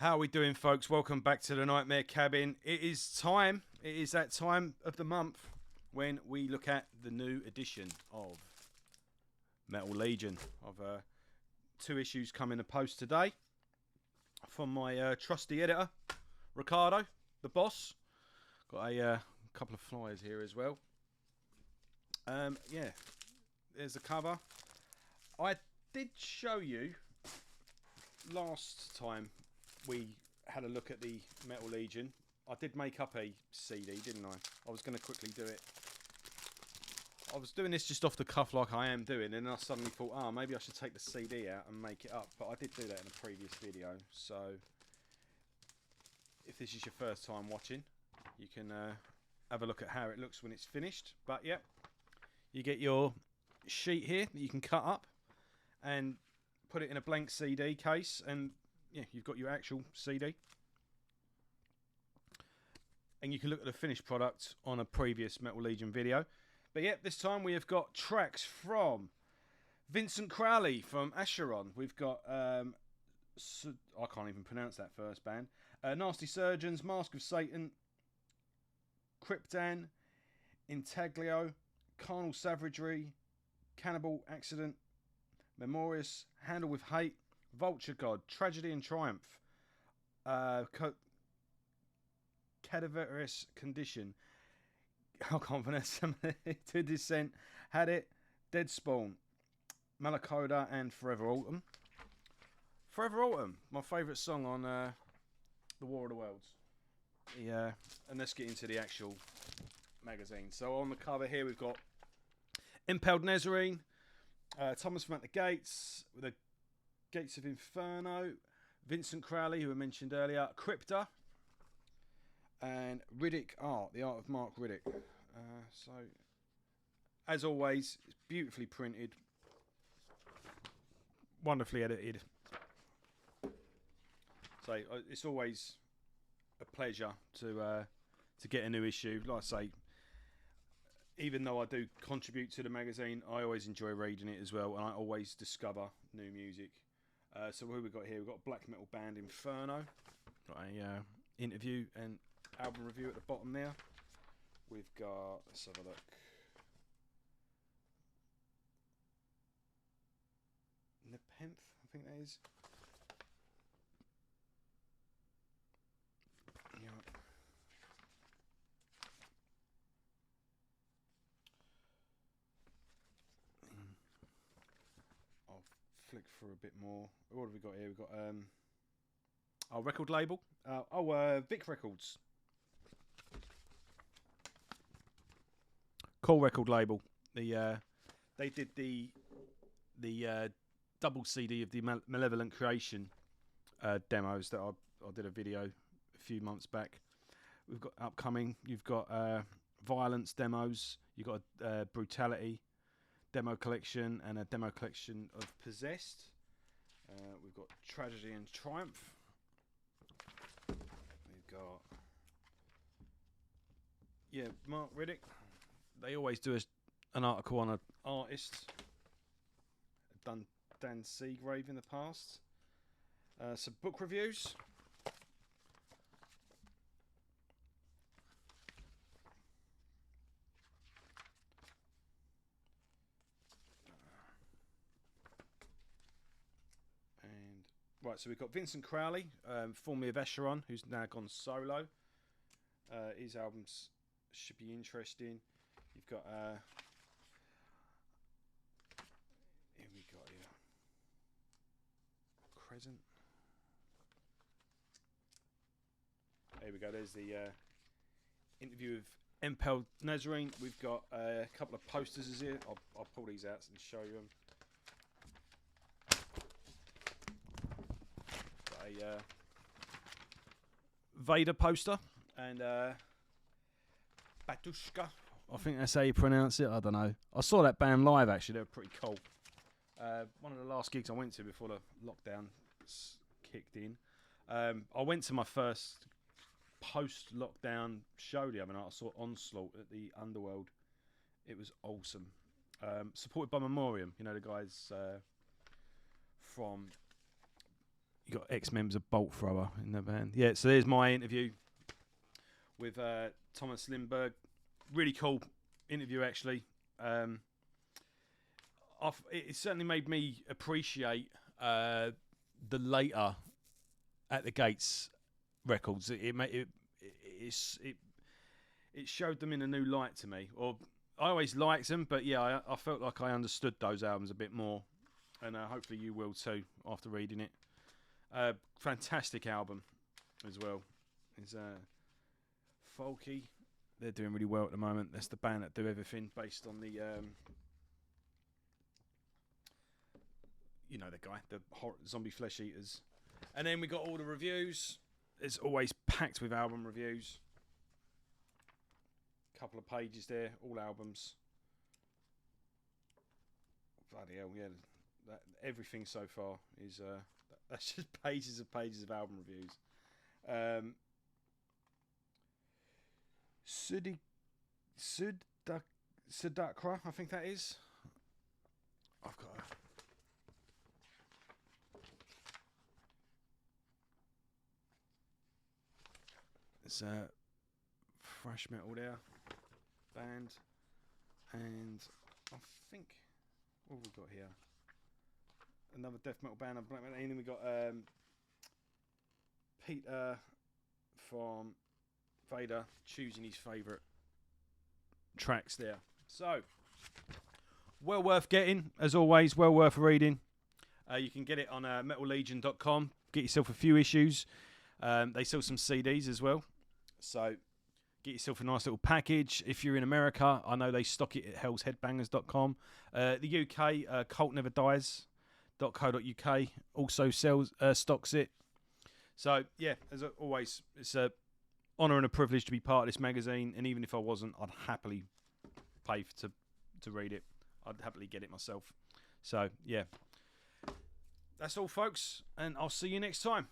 How are we doing, folks? Welcome back to the Nightmare Cabin. It is time. It is that time of the month when we look at the new edition of Metalegion. I've two issues come in the post today from my trusty editor, Ricardo, the boss. Got a couple of flyers here as well. Yeah, there's the cover. I did show you last time we had a look at the Metalegion. I did make up a CD, didn't I? I was going to quickly do it. I was doing this just off the cuff like I am doing, and then I suddenly thought, maybe I should take the CD out and make it up. But I did do that in a previous video, so if this is your first time watching, you can have a look at how it looks when it's finished. But yeah, you get your sheet here that you can cut up and put it in a blank CD case, and yeah, you've got your actual CD. And you can look at the finished product on a previous Metalegion video. But yeah, this time we have got tracks from Vincent Crowley from Acheron. We've got, I can't even pronounce that first band. Nasty Surgeons, Mask of Satan, Cryptan, Intaglio, Carnal Savagery, Cannibal Accident, Memorious, Handle with Hate, Vulture God, Tragedy and Triumph, Cadaverous Condition, I can't pronounce some To Descent, Had It, Dead Spawn, Malacoda, and Forever Autumn. Forever Autumn, my favourite song on The War of the Worlds. Yeah, and let's get into the actual magazine. So on the cover here we've got Impaled Nazarene, Thomas from At the Gates, with the Gates of Inferno, Vincent Crowley, who I mentioned earlier, Crypta, and Riddick Art, the art of Mark Riddick. So, as always, it's beautifully printed, wonderfully edited. So it's always a pleasure to get a new issue. Like I say, even though I do contribute to the magazine, I always enjoy reading it as well, and I always discover new music. So who we got here? We've got black metal band Inferno. Got a interview and album review at the bottom there. We've got, let's have a look. Nepenthe, I think that is. Yeah. I'll flick through a bit more. What have we got here? We've got our record label. Vic Records. Cool record label. They did the double CD of the Malevolent Creation demos that I did a video a few months back. We've got upcoming. You've got Violence demos. You've got Brutality demo collection and a demo collection of Possessed. We've got Tragedy and Triumph. We've got Mark Riddick. They always do an article on an artist. I've done Dan Seagrave in the past. Some book reviews. Right, so we've got Vincent Crowley, formerly of Acheron, who's now gone solo. His albums should be interesting. You've got here we got here Crescent. There we go. There's the interview of Impaled Nazarene. We've got a couple of posters here. I'll pull these out and show you them. A Vader poster and Batushka. I think that's how you pronounce it. I don't know. I saw that band live actually. They were pretty cool. One of the last gigs I went to before the lockdown kicked in. I went to my first post-lockdown show the other night. I saw Onslaught at the Underworld. It was awesome. Supported by Memoriam. You know, the guys from you got ex-members of Bolt Thrower in the band. Yeah, so there's my interview with Thomas Lindberg. Really cool interview, actually. It certainly made me appreciate the later At the Gates records. It showed them in a new light to me. Or I always liked them, but yeah, I felt like I understood those albums a bit more, and hopefully you will too after reading it. Fantastic album as well. It's folky. They're doing really well at the moment. That's the band that do everything based on the you know, the guy, the zombie flesh eaters. And then we got all the reviews. It's always packed with album reviews. Couple of pages there, all albums. Bloody hell, yeah. Everything so far is that's just pages of album reviews. Sudakra, I think that is. I've got it's thrash metal there, band, and I think what have we got here? Another death metal band, and black metal, and then we got Peter from Vader choosing his favourite tracks there. So, well worth getting, as always, well worth reading. You can get it on metalegion.com. Get yourself a few issues. They sell some CDs as well. So, get yourself a nice little package. If you're in America, I know they stock it at hellsheadbangers.com. The UK, cultneverdies.co.uk also stocks it. So, yeah, as always, it's a honour and a privilege to be part of this magazine, and even if I wasn't, I'd happily pay to read it. I'd happily get it myself. So, yeah. That's all, folks, and I'll see you next time.